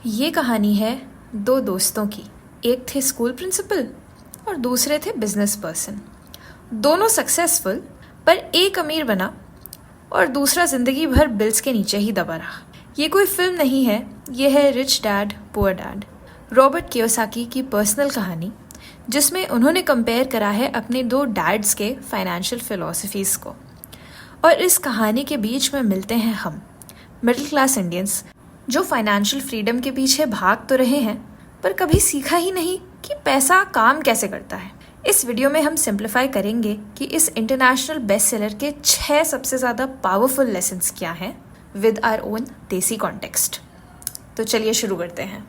ये कहानी है दो दोस्तों की। एक थे स्कूल प्रिंसिपल और दूसरे थे बिजनेस पर्सन। दोनों सक्सेसफुल, पर एक अमीर बना और दूसरा जिंदगी भर बिल्स के नीचे ही दबा रहा। ये कोई फिल्म नहीं है, ये है rich dad poor dad, Robert Kiyosaki की पर्सनल कहानी, जिसमें उन्होंने कंपेयर करा है अपने दो डैड्स के फाइनेंशियल फिलॉसफीज को। और इस कहानी के बीच में मिलते हैं हम, मिडिल क्लास इंडियंस, जो फाइनेंशियल फ्रीडम के पीछे भाग तो रहे हैं पर कभी सीखा ही नहीं कि पैसा काम कैसे करता है। इस वीडियो में हम सिंप्लीफाई करेंगे कि इस इंटरनेशनल बेस्ट सेलर के 6 सबसे ज़्यादा पावरफुल लेसन्स क्या हैं विद आवर ओन देसी कॉन्टेक्स्ट। तो चलिए शुरू करते हैं।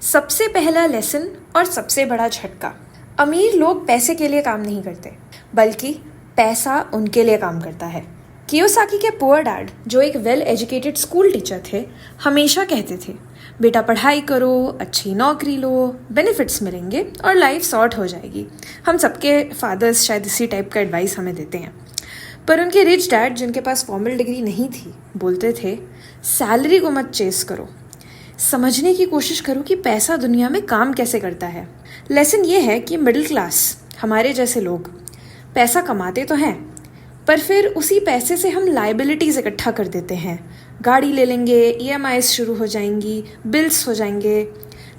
सबसे पहला लेसन और सबसे बड़ा झटका, अमीर लोग पैसे के लिए काम नहीं करते बल्कि पैसा उनके लिए काम करता है। कियोसाकी के पुअर डैड, जो एक वेल एजुकेटेड स्कूल टीचर थे, हमेशा कहते थे बेटा पढ़ाई करो, अच्छी नौकरी लो, बेनिफिट्स मिलेंगे और लाइफ सॉर्ट हो जाएगी। हम सबके फादर्स शायद इसी टाइप का एडवाइस हमें देते हैं। पर उनके रिच डैड, जिनके पास फॉर्मल डिग्री नहीं थी, बोलते थे सैलरी को मत चेस करो, समझने की कोशिश करो कि पैसा दुनिया में काम कैसे करता है। लेसन ये है कि मिडिल क्लास, हमारे जैसे लोग, पैसा कमाते तो हैं पर फिर उसी पैसे से हम लाइबिलिटीज इकट्ठा कर देते हैं। गाड़ी ले लेंगे, EMIs शुरू हो जाएंगी, बिल्स हो जाएंगे।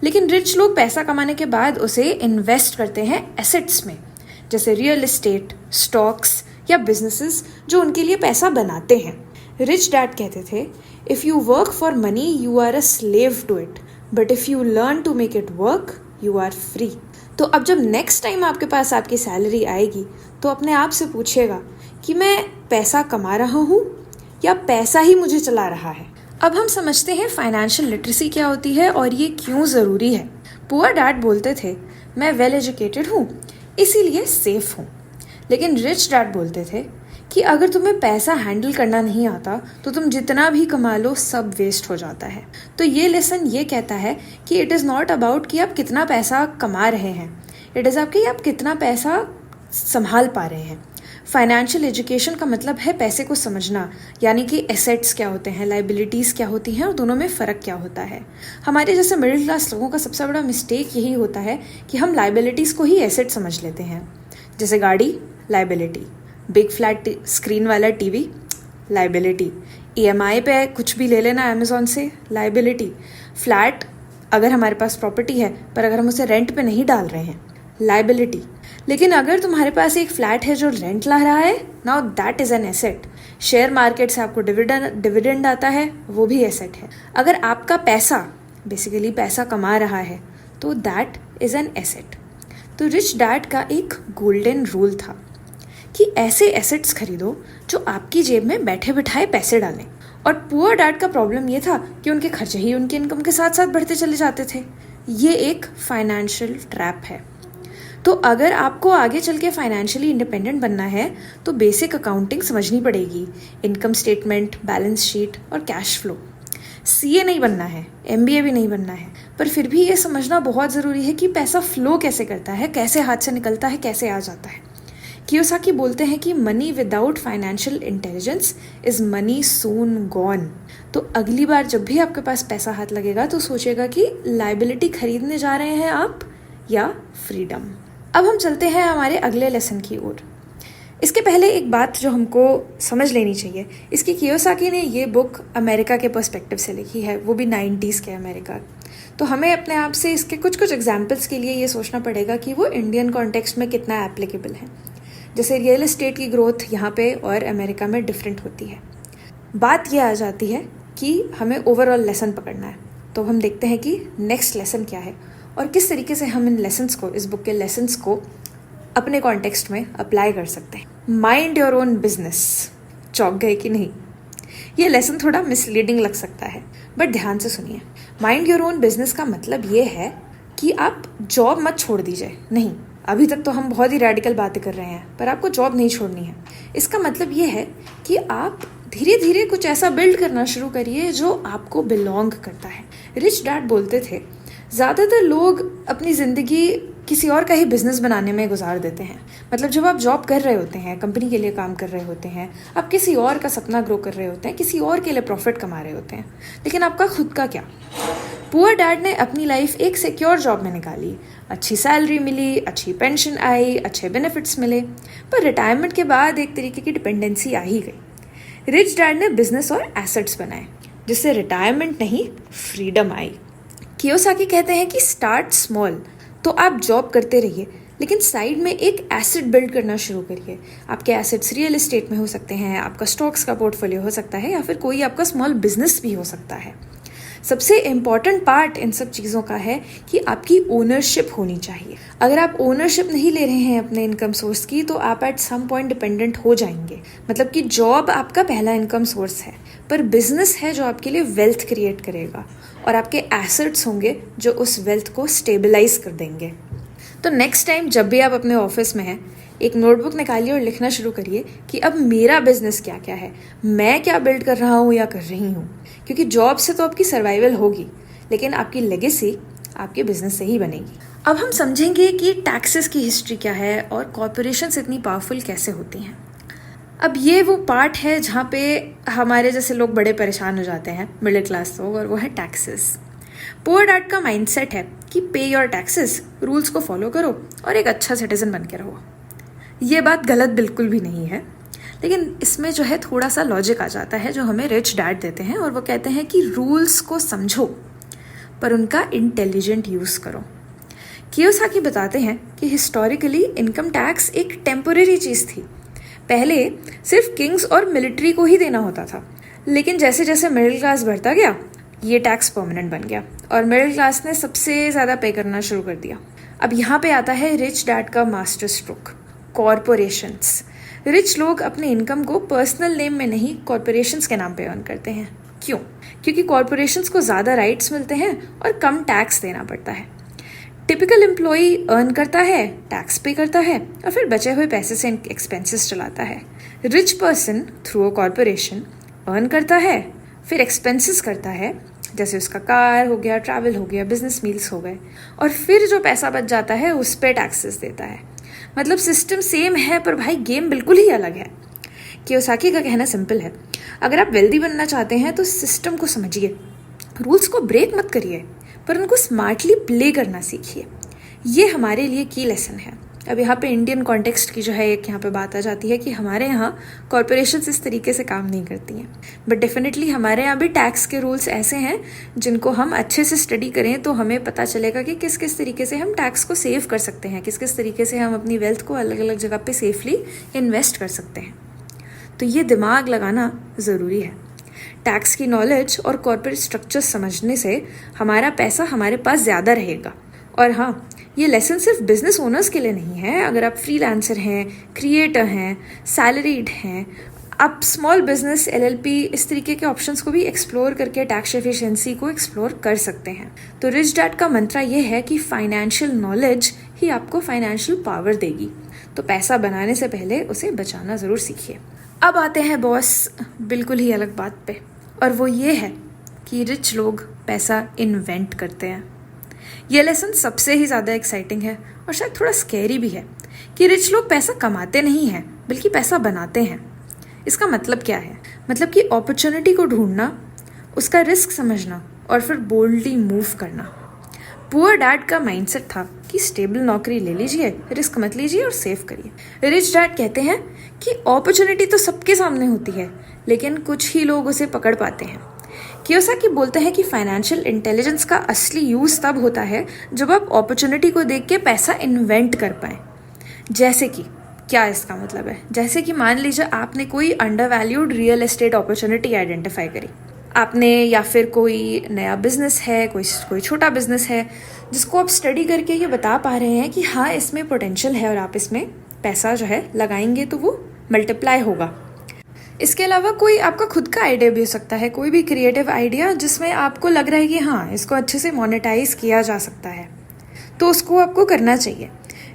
लेकिन रिच लोग पैसा कमाने के बाद उसे इन्वेस्ट करते हैं एसेट्स में, जैसे रियल एस्टेट, स्टॉक्स या बिजनेसेस, जो उनके लिए पैसा बनाते हैं। रिच डैड कहते थे if you work for money you are a slave to it, but if you learn to make it work you are free. तो अब जब नेक्स्ट टाइम आपके पास आपकी सैलरी आएगी तो अपने आप से पूछिएगा कि मैं पैसा कमा रहा हूँ या पैसा ही मुझे चला रहा है। अब हम समझते हैं फाइनेंशियल लिटरेसी क्या होती है और ये क्यों ज़रूरी है। पुअर डैड बोलते थे मैं वेल एजुकेटेड हूँ इसीलिए सेफ हूँ, लेकिन रिच डैड बोलते थे कि अगर तुम्हें पैसा हैंडल करना नहीं आता तो तुम जितना भी कमा लो सब वेस्ट हो जाता है। तो ये लेसन ये कहता है कि इट इज़ नॉट अबाउट कि आप कितना पैसा कमा रहे हैं, इट इज़ आपके आप कितना पैसा संभाल पा रहे हैं। फाइनेंशियल एजुकेशन का मतलब है पैसे को समझना, यानी कि एसेट्स क्या होते हैं, लाइबिलिटीज़ क्या होती हैं और दोनों में फ़र्क क्या होता है। हमारे जैसे मिडिल क्लास लोगों का सबसे बड़ा मिस्टेक यही होता है कि हम लाइबिलिटीज़ को ही एसेट समझ लेते हैं। जैसे गाड़ी लाइबिलिटी, बिग फ्लैट स्क्रीन वाला टीवी लाइबिलिटी, EMI पे कुछ भी ले लेना अमेज़ॉन से लाइबिलिटी, फ्लैट अगर हमारे पास प्रॉपर्टी है पर अगर हम उसे रेंट पे नहीं डाल रहे हैं लाइबिलिटी। लेकिन अगर तुम्हारे पास एक फ्लैट है जो रेंट ला रहा है, now that is an asset. Share market से आपको डिविडेंड आता है, वो भी एसेट है। अगर आपका पैसा बेसिकली पैसा कमा रहा है तो दैट इज़ एन एसेट। तो रिच डैड का एक गोल्डन रूल था कि ऐसे एसेट्स खरीदो जो आपकी जेब में बैठे बिठाए पैसे डालें। और पुअर डैड का प्रॉब्लम ये था कि उनके खर्चे ही उनकी इनकम के साथ साथ बढ़ते चले जाते थे। ये एक फाइनेंशियल ट्रैप है। तो अगर आपको आगे चल के फाइनेंशियली इंडिपेंडेंट बनना है तो बेसिक अकाउंटिंग समझनी पड़ेगी, इनकम स्टेटमेंट, बैलेंस शीट और कैश फ्लो। CA नहीं बनना है, MBA भी नहीं बनना है, पर फिर भी ये समझना बहुत ज़रूरी है कि पैसा फ्लो कैसे करता है, कैसे हाथ से निकलता है, कैसे आ जाता है। कियोसाकी बोलते हैं कि money without financial intelligence is money soon gone. तो अगली बार जब भी आपके पास पैसा हाथ लगेगा तो सोचिएगा कि लाइबिलिटी खरीदने जा रहे हैं आप या फ्रीडम। अब हम चलते हैं हमारे अगले लेसन की ओर। इसके पहले एक बात जो हमको समझ लेनी चाहिए, इसकी कियोसाकी ने ये बुक अमेरिका के पर्सपेक्टिव से लिखी है, वो भी 90s के अमेरिका। तो हमें अपने आप से इसके कुछ एग्जाम्पल्स के लिए ये सोचना पड़ेगा कि वो इंडियन कॉन्टेक्स्ट में कितना एप्लीकेबल है। जैसे रियल एस्टेट की ग्रोथ यहाँ पे और अमेरिका में डिफरेंट होती है। बात ये आ जाती है कि हमें ओवरऑल लेसन पकड़ना है, तो हम देखते हैं कि नेक्स्ट लेसन क्या है और किस तरीके से हम इन लेसन्स को, इस बुक के लेसन्स को अपने कॉन्टेक्स्ट में अप्लाई कर सकते हैं। Mind your own business. चौंक गए कि नहीं? ये लेसन थोड़ा मिसलीडिंग लग सकता है, बट ध्यान से सुनिए। माइंड योर ओन बिजनेस का मतलब ये है कि आप जॉब मत छोड़ दीजिए। नहीं, अभी तक तो हम बहुत ही रेडिकल बातें कर रहे हैं, पर आपको जॉब नहीं छोड़नी है। इसका मतलब ये है कि आप धीरे धीरे कुछ ऐसा बिल्ड करना शुरू करिए जो आपको बिलोंग करता है। रिच डैड बोलते थे ज़्यादातर लोग अपनी ज़िंदगी किसी और का ही बिजनेस बनाने में गुजार देते हैं। मतलब जब आप जॉब कर रहे होते हैं, कंपनी के लिए काम कर रहे होते हैं, आप किसी और का सपना ग्रो कर रहे होते हैं, किसी और के लिए प्रॉफिट कमा रहे होते हैं, लेकिन आपका खुद का क्या? पुअर डैड ने अपनी लाइफ एक सिक्योर जॉब में निकाली, अच्छी सैलरी मिली, अच्छी पेंशन आई, अच्छे बेनिफिट्स मिले, पर रिटायरमेंट के बाद एक तरीके की डिपेंडेंसी आ ही गई। रिच डैड ने बिजनेस और एसेट्स बनाए, जिससे रिटायरमेंट नहीं फ्रीडम आई। कियोसाकी कहते हैं कि स्टार्ट स्मॉल, तो आप जॉब करते रहिए लेकिन साइड में एक एसेट बिल्ड करना शुरू करिए। आपके एसेट्स रियल एस्टेट में हो सकते हैं, आपका स्टॉक्स का पोर्टफोलियो हो सकता है, या फिर कोई आपका स्मॉल बिजनेस भी हो सकता है। सबसे इम्पॉर्टेंट पार्ट इन सब चीज़ों का है कि आपकी ओनरशिप होनी चाहिए। अगर आप ओनरशिप नहीं ले रहे हैं अपने इनकम सोर्स की, तो आप एट सम पॉइंट डिपेंडेंट हो जाएंगे। मतलब कि जॉब आपका पहला इनकम सोर्स है, पर बिजनेस है जो आपके लिए वेल्थ क्रिएट करेगा, और आपके एसेट्स होंगे जो उस वेल्थ को स्टेबलाइज कर देंगे। तो नेक्स्ट टाइम जब भी आप अपने ऑफिस में हैं, एक नोटबुक निकालिए और लिखना शुरू करिए कि अब मेरा बिजनेस क्या क्या है, मैं क्या बिल्ड कर रहा हूँ या कर रही हूँ। क्योंकि जॉब से तो आपकी सर्वाइवल होगी, लेकिन आपकी लेगेसी आपके बिजनेस से ही बनेगी। अब हम समझेंगे कि टैक्सेस की हिस्ट्री क्या है और कॉर्पोरेशंस इतनी पावरफुल कैसे होती हैं। अब ये वो पार्ट है जहाँ पे हमारे जैसे लोग बड़े परेशान हो जाते हैं, मिडिल क्लास लोग, और वो है टैक्सेस। पुअर डैड का माइंडसेट है कि पे योर टैक्सेस, रूल्स को फॉलो करो और एक अच्छा सिटीजन बन के रहो। ये बात गलत बिल्कुल भी नहीं है, लेकिन इसमें जो है थोड़ा सा लॉजिक आ जाता है जो हमें रिच डैड देते हैं, और वो कहते हैं कि रूल्स को समझो पर उनका इंटेलिजेंट यूज़ करो। कियोसाकी बताते हैं कि हिस्टोरिकली इनकम टैक्स एक टेम्परेरी चीज़ थी। पहले सिर्फ किंग्स और मिलिट्री को ही देना होता था, लेकिन जैसे जैसे मिडिल क्लास बढ़ता गया, ये टैक्स परमानेंट बन गया और मिडिल क्लास ने सबसे ज़्यादा पे करना शुरू कर दिया। अब यहाँ पे आता है रिच डैड का मास्टर स्ट्रोक, कॉरपोरेशंस। रिच लोग अपने इनकम को पर्सनल नेम में नहीं, कॉरपोरेशंस के नाम पे अर्न करते हैं। क्यों? क्योंकि कॉरपोरेशंस को ज़्यादा राइट्स मिलते हैं और कम टैक्स देना पड़ता है। टिपिकल एम्प्लॉई अर्न करता है, टैक्स पे करता है और फिर बचे हुए पैसे से एक्सपेंसेस चलाता है। Rich person through a corporation earn करता है, फिर एक्सपेंसेस करता है, जैसे उसका कार हो गया, ट्रैवल हो गया, बिजनेस मील्स हो गए, और फिर जो पैसा बच जाता है उस पर टैक्सेस देता है। मतलब सिस्टम सेम है, पर भाई गेम बिल्कुल ही अलग है। कियोसाकी का कहना सिंपल है, अगर आप वेल्दी बनना चाहते हैं तो सिस्टम को समझिए, रूल्स को ब्रेक मत करिए, पर उनको स्मार्टली प्ले करना सीखिए। ये हमारे लिए की लेसन है। अब यहाँ पे इंडियन कॉन्टेक्स्ट की जो है एक यहाँ पे बात आ जाती है कि हमारे यहाँ कॉरपोरेशंस इस तरीके से काम नहीं करती हैं, बट डेफिनेटली हमारे यहाँ भी टैक्स के रूल्स ऐसे हैं जिनको हम अच्छे से स्टडी करें तो हमें पता चलेगा कि किस किस तरीके से हम टैक्स को सेव कर सकते हैं, किस किस तरीके से हम अपनी वेल्थ को अलग अलग जगह पे सेफली इन्वेस्ट कर सकते हैं। तो ये दिमाग लगाना ज़रूरी है। टैक्स की नॉलेज और कॉर्पोरेट स्ट्रक्चर समझने से हमारा पैसा हमारे पास ज़्यादा रहेगा। और हाँ, ये लेसन सिर्फ बिजनेस ओनर्स के लिए नहीं है। अगर आप फ्रीलांसर हैं, क्रिएटर हैं, सैलरीड हैं, आप स्मॉल बिजनेस, एलएलपी, इस तरीके के ऑप्शंस को भी एक्सप्लोर करके टैक्स एफिशिएंसी को एक्सप्लोर कर सकते हैं। तो रिच डैड का मंत्रा ये है कि फाइनेंशियल नॉलेज ही आपको फाइनेंशियल पावर देगी। तो पैसा बनाने से पहले उसे बचाना ज़रूर सीखिए। अब आते हैं बॉस बिल्कुल ही अलग बात पे, और वो ये है कि रिच लोग पैसा इन्वेंट करते हैं। ये लेसन सबसे ही ज़्यादा एक्साइटिंग है और शायद थोड़ा स्कैरी भी है कि रिच लोग पैसा कमाते नहीं हैं बल्कि पैसा बनाते हैं। इसका मतलब क्या है? मतलब कि अपॉर्चुनिटी को ढूंढना, उसका रिस्क समझना और फिर बोल्डली मूव करना। पुअर डैड का माइंडसेट था कि स्टेबल नौकरी ले लीजिए, रिस्क मत लीजिए और सेव करिए। रिच डैड कहते हैं कि अपॉर्चुनिटी तो सबके सामने होती है, लेकिन कुछ ही लोग उसे पकड़ पाते हैं। कियोसाकी बोलते हैं कि फाइनेंशियल इंटेलिजेंस का असली यूज़ तब होता है जब आप अपॉर्चुनिटी को देख के पैसा इन्वेंट कर पाएँ। जैसे कि क्या इसका मतलब है? जैसे कि मान लीजिए आपने कोई under valued real estate opportunity identify करी आपने, या फिर कोई नया बिजनेस है, कोई छोटा बिजनेस है जिसको आप स्टडी करके ये बता पा रहे हैं कि हाँ इसमें पोटेंशियल है और आप इसमें पैसा जो है लगाएंगे तो वो मल्टीप्लाई होगा। इसके अलावा कोई आपका खुद का आइडिया भी हो सकता है, कोई भी क्रिएटिव आइडिया जिसमें आपको लग रहा है कि हाँ इसको अच्छे से मोनेटाइज किया जा सकता है, तो उसको आपको करना चाहिए।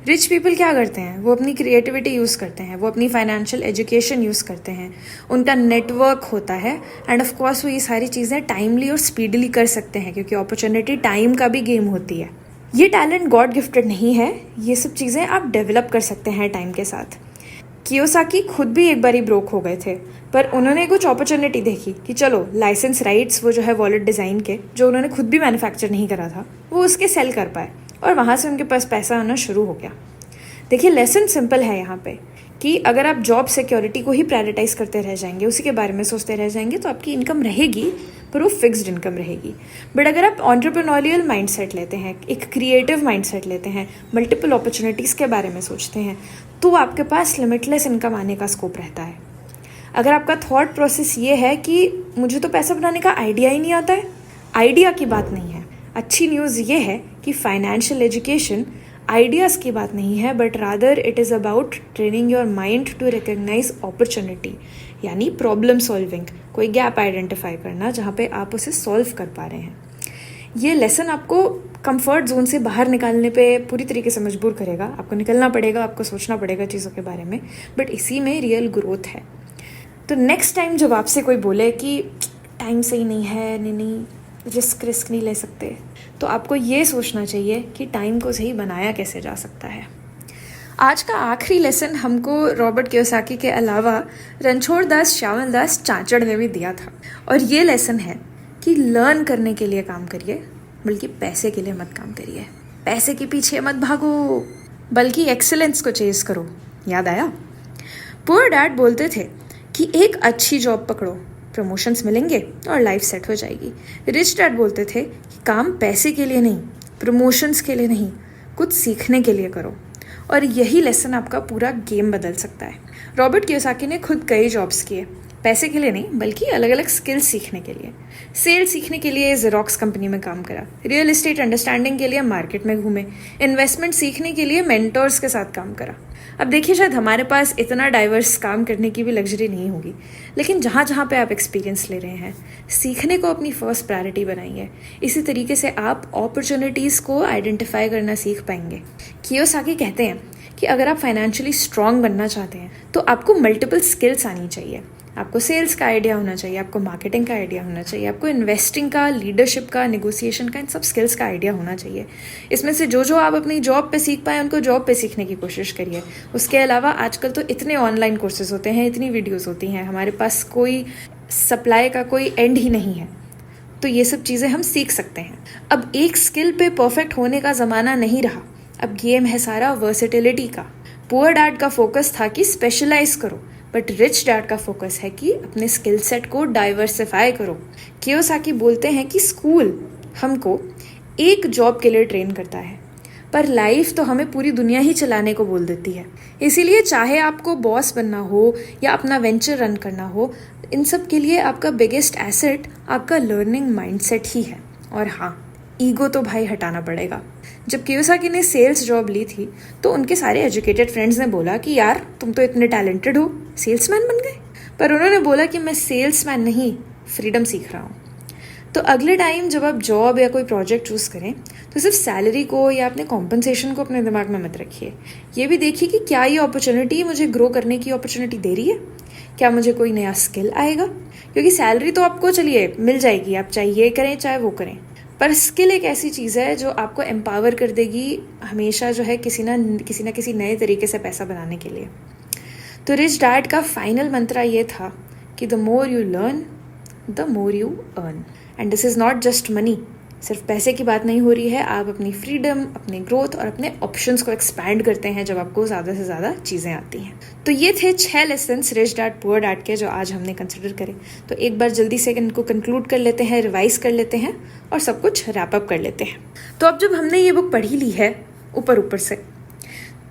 रिच पीपल क्या करते हैं? वो अपनी क्रिएटिविटी यूज़ करते हैं, वो अपनी फाइनेंशियल एजुकेशन यूज़ करते हैं, उनका नेटवर्क होता है, एंड ऑफ कोर्स वो ये सारी चीज़ें टाइमली और स्पीडली कर सकते हैं क्योंकि अपॉर्चुनिटी टाइम का भी गेम होती है। ये टैलेंट गॉड गिफ्टेड नहीं है, ये सब चीज़ें आप डेवलप कर सकते हैं टाइम के साथ। कियोसाकी खुद भी एक बारी ब्रोक हो गए थे, पर उन्होंने कुछ अपॉर्चुनिटी देखी कि चलो लाइसेंस राइट्स वो जो है वॉलेट डिज़ाइन के, जो उन्होंने खुद भी मैन्युफैक्चर नहीं करा था, वो उसके सेल कर पाए और वहाँ से उनके पास पैसा आना शुरू हो गया। देखिए लेसन सिंपल है यहाँ पे कि अगर आप जॉब सिक्योरिटी को ही प्रायोरिटाइज करते रह जाएंगे, उसी के बारे में सोचते रह जाएंगे, तो आपकी इनकम रहेगी पर वो फिक्स्ड इनकम रहेगी। बट अगर आप एंटरप्रेन्योरियल माइंडसेट लेते हैं, एक क्रिएटिव माइंडसेट लेते हैं, मल्टीपल अपॉर्चुनिटीज़ के बारे में सोचते हैं, तो आपके पास लिमिटलेस इनकम आने का स्कोप रहता है। अगर आपका थॉट प्रोसेस ये है कि मुझे तो पैसा बनाने का आइडिया ही नहीं आता है, आइडिया की बात नहीं है। अच्छी न्यूज़ ये है कि फाइनेंशियल एजुकेशन आइडियाज़ की बात नहीं है, but rather it is about training your mind to recognise opportunity, यानी प्रॉब्लम सॉल्विंग, कोई गैप आइडेंटिफाई करना जहाँ पे आप उसे सॉल्व कर पा रहे हैं। ये लेसन आपको कंफर्ट जोन से बाहर निकालने पे पूरी तरीके से मजबूर करेगा। आपको निकलना पड़ेगा, आपको सोचना पड़ेगा चीज़ों के बारे में, बट इसी में रियल ग्रोथ है। तो नेक्स्ट टाइम जब आपसे कोई बोले कि टाइम सही नहीं है, नहीं रिस्क नहीं ले सकते, तो आपको ये सोचना चाहिए कि टाइम को सही बनाया कैसे जा सकता है। आज का आखिरी लेसन हमको रॉबर्ट कियोसाकी के अलावा रणछोड़ दास श्यामल दास चांचड़ ने भी दिया था, और ये लेसन है कि लर्न करने के लिए काम करिए, बल्कि पैसे के लिए मत काम करिए। पैसे के पीछे मत भागो, बल्कि एक्सेलेंस को चेज करो। याद आया? पुअर डैड बोलते थे कि एक अच्छी जॉब पकड़ो, प्रमोशंस मिलेंगे और लाइफ सेट हो जाएगी। रिच डैड बोलते थे कि काम पैसे के लिए नहीं, प्रमोशंस के लिए नहीं, कुछ सीखने के लिए करो, और यही लेसन आपका पूरा गेम बदल सकता है। रॉबर्ट कियोसाकी ने खुद कई जॉब्स किए, पैसे के लिए नहीं बल्कि अलग अलग स्किल्स सीखने के लिए। सेल्स सीखने के लिए जेरोक्स कंपनी में काम करा, रियल एस्टेट अंडरस्टैंडिंग के लिए मार्केट में घूमे, इन्वेस्टमेंट सीखने के लिए मेंटर्स के साथ काम करा। अब देखिए, शायद हमारे पास इतना डाइवर्स काम करने की भी लग्जरी नहीं होगी, लेकिन जहाँ जहाँ पे आप एक्सपीरियंस ले रहे हैं, सीखने को अपनी फर्स्ट प्रायोरिटी बनाइए। इसी तरीके से आप अपॉर्चुनिटीज़ को आइडेंटिफाई करना सीख पाएंगे। कियोसाकी कहते हैं कि अगर आप फाइनेंशियली स्ट्रांग बनना चाहते हैं तो आपको मल्टीपल स्किल्स आनी चाहिए। आपको सेल्स का आइडिया होना चाहिए, आपको मार्केटिंग का आइडिया होना चाहिए, आपको इन्वेस्टिंग का, लीडरशिप का, नेगोशिएशन का, इन सब स्किल्स का आइडिया होना चाहिए। इसमें से जो जो आप अपनी जॉब पे सीख पाए उनको जॉब पे सीखने की कोशिश करिए। उसके अलावा आजकल तो इतने ऑनलाइन कोर्सेज होते हैं, इतनी वीडियोज़ होती हैं, हमारे पास कोई सप्लाई का कोई एंड ही नहीं है, तो ये सब चीज़ें हम सीख सकते हैं। अब एक स्किल पे परफेक्ट होने का ज़माना नहीं रहा, अब गेम है सारा वर्सेटिलिटी का। पुअर डैड का फोकस था कि स्पेशलाइज करो, बट रिच डैड का फोकस है कि अपने स्किल सेट को डाइवर्सिफाई करो। कियोसाकी बोलते हैं कि स्कूल हमको एक जॉब के लिए ट्रेन करता है, पर लाइफ तो हमें पूरी दुनिया ही चलाने को बोल देती है। इसीलिए चाहे आपको बॉस बनना हो या अपना वेंचर रन करना हो, इन सब के लिए आपका बिगेस्ट एसेट आपका लर्निंग माइंडसेट ही है। और हाँ, ईगो तो भाई हटाना पड़ेगा। जब कियोसाकी ने सेल्स जॉब ली थी तो उनके सारे एजुकेटेड फ्रेंड्स ने बोला कि यार तुम तो इतने टैलेंटेड हो, सेल्समैन बन गए। पर उन्होंने बोला कि मैं सेल्समैन नहीं, फ्रीडम सीख रहा हूँ। तो अगले टाइम जब आप जॉब या कोई प्रोजेक्ट चूज़ करें तो सिर्फ सैलरी को या अपने कॉम्पनसेशन को अपने दिमाग में मत रखिए। ये भी देखिए कि क्या ये अपॉर्चुनिटी मुझे ग्रो करने की अपॉर्चुनिटी दे रही है, क्या मुझे कोई नया स्किल आएगा। क्योंकि सैलरी तो आपको चलिए मिल जाएगी, आप चाहे ये करें चाहे वो करें, पर स्किल एक ऐसी चीज़ है जो आपको एम्पावर कर देगी हमेशा, जो है किसी ना किसी नए तरीके से पैसा बनाने के लिए। तो रिच डैड का फाइनल मंत्रा ये था कि the more you learn the more you earn. And this is not just money, सिर्फ पैसे की बात नहीं हो रही है, आप अपनी फ्रीडम, अपनी ग्रोथ और अपने ऑप्शंस को एक्सपैंड करते हैं जब आपको ज़्यादा से ज़्यादा चीज़ें आती हैं। तो ये थे 6 lessons rich dad poor dad के जो आज हमने कंसिडर करे। तो एक बार जल्दी से इनको कंक्लूड कर लेते हैं, रिवाइज कर लेते हैं और सब कुछ रैप अप कर लेते हैं। तो अब जब हमने ये बुक पढ़ी ली है ऊपर से,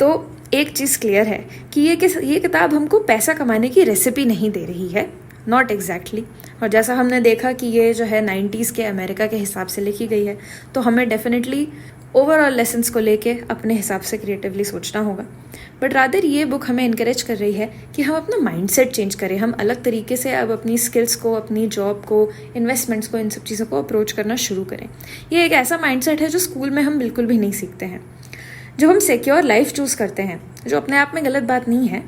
तो एक चीज़ क्लियर है कि ये किताब हमको पैसा कमाने की रेसिपी नहीं दे रही है, नॉट एग्जैक्टली। और जैसा हमने देखा कि ये जो है 90s के अमेरिका के हिसाब से लिखी गई है, तो हमें डेफिनेटली ओवरऑल लेसन्स को लेके अपने हिसाब से क्रिएटिवली सोचना होगा। बट रादर ये बुक हमें इनकरेज कर रही है कि हम अपना माइंडसेट चेंज करें, हम अलग तरीके से अब अपनी स्किल्स को, अपनी जॉब को, इन्वेस्टमेंट्स को, इन सब चीज़ों को अप्रोच करना शुरू करें। ये एक ऐसा माइंडसेट है जो स्कूल में हम बिल्कुल भी नहीं सीखते हैं। जब हम सिक्योर लाइफ चूज़ करते हैं, जो अपने आप में गलत बात नहीं है,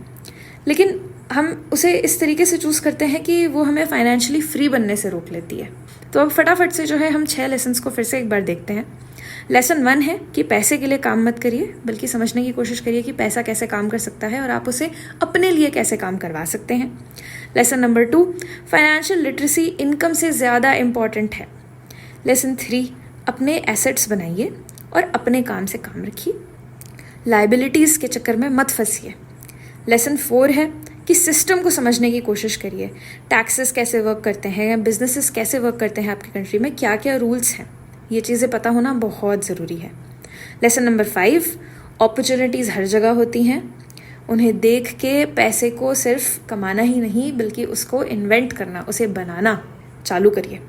लेकिन हम उसे इस तरीके से चूज़ करते हैं कि वो हमें फाइनेंशियली फ्री बनने से रोक लेती है। तो अब फटाफट से जो है हम 6 लेसन्स को फिर से एक बार देखते हैं। लेसन 1 है कि पैसे के लिए काम मत करिए, बल्कि समझने की कोशिश करिए कि पैसा कैसे काम कर सकता है और आप उसे अपने लिए कैसे काम करवा सकते हैं। Lesson number 2, financial literacy income से ज़्यादा इम्पॉर्टेंट है। लेसन 3, अपने एसेट्स बनाइए और अपने काम से काम रखिए, लाइबिलिटीज़ के चक्कर में मत फंसिए। लेसन 4 है कि सिस्टम को समझने की कोशिश करिए, टैक्सेस कैसे वर्क करते हैं, बिजनेसेस कैसे वर्क करते हैं आपकी कंट्री में, क्या क्या रूल्स हैं, ये चीज़ें पता होना बहुत ज़रूरी है। लेसन नंबर 5, अपॉर्चुनिटीज़ हर जगह होती हैं, उन्हें देख के पैसे को सिर्फ कमाना ही नहीं बल्कि उसको इन्वेंट करना, उसे बनाना चालू करिए।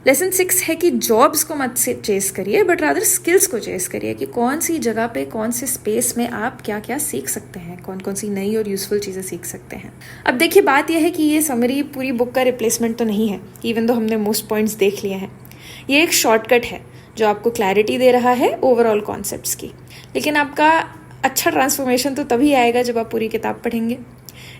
लेसन 6 है कि जॉब्स को मत से चेस करिए बट रादर स्किल्स को चेस करिए कि कौन सी जगह पे कौन से स्पेस में आप क्या क्या सीख सकते हैं, कौन कौन सी नई और यूजफुल चीज़ें सीख सकते हैं। अब देखिए, बात यह है कि ये समरी पूरी बुक का रिप्लेसमेंट तो नहीं है, इवन दो हमने मोस्ट पॉइंट्स देख लिए हैं। ये एक शॉर्टकट है जो आपको क्लैरिटी दे रहा है ओवरऑल कॉन्सेप्ट्स की, लेकिन आपका अच्छा ट्रांसफॉर्मेशन तो तभी आएगा जब आप पूरी किताब पढ़ेंगे।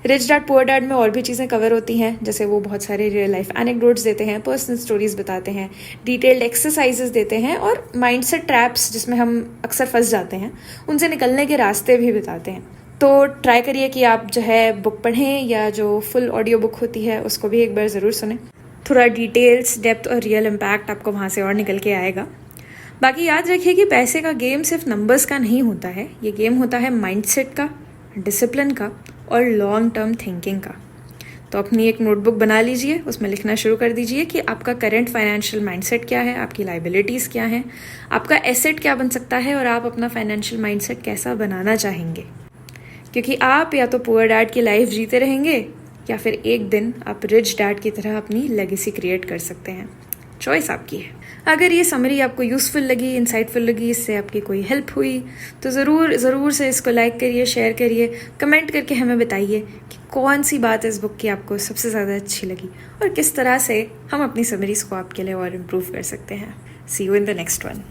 रिच डैड पुअर डैड में और भी चीज़ें कवर होती हैं, जैसे वो बहुत सारे रियल लाइफ एनेक्डोट्स देते हैं, पर्सनल स्टोरीज बताते हैं, डिटेल्ड एक्सरसाइजेस देते हैं और माइंडसेट ट्रैप्स जिसमें हम अक्सर फंस जाते हैं उनसे निकलने के रास्ते भी बताते हैं। तो ट्राई करिए कि आप जो है बुक पढ़ें या जो फुल ऑडियो बुक होती है उसको भी एक बार ज़रूर सुनें। थोड़ा डिटेल्स, डेप्थ और रियल इम्पैक्ट आपको वहाँ से और निकल के आएगा। बाकी याद रखिए कि पैसे का गेम सिर्फ नंबर्स का नहीं होता है, ये गेम होता है माइंडसेट का, डिसिप्लिन का और लॉन्ग टर्म थिंकिंग का। तो अपनी एक नोटबुक बना लीजिए, उसमें लिखना शुरू कर दीजिए कि आपका करंट फाइनेंशियल माइंडसेट क्या है, आपकी लाइबिलिटीज़ क्या हैं, आपका एसेट क्या बन सकता है और आप अपना फाइनेंशियल माइंडसेट कैसा बनाना चाहेंगे। क्योंकि आप या तो पुअर डैड की लाइफ जीते रहेंगे या फिर एक दिन आप रिच डैड की तरह अपनी लेगेसी क्रिएट कर सकते हैं। चॉइस आपकी है। अगर ये समरी आपको यूज़फुल लगी, इंसाइटफुल लगी, इससे आपकी कोई हेल्प हुई तो ज़रूर से इसको लाइक करिए, शेयर करिए, कमेंट करके हमें बताइए कि कौन सी बात इस बुक की आपको सबसे ज़्यादा अच्छी लगी और किस तरह से हम अपनी समरीज़ को आपके लिए और इम्प्रूव कर सकते हैं। See you in the next one.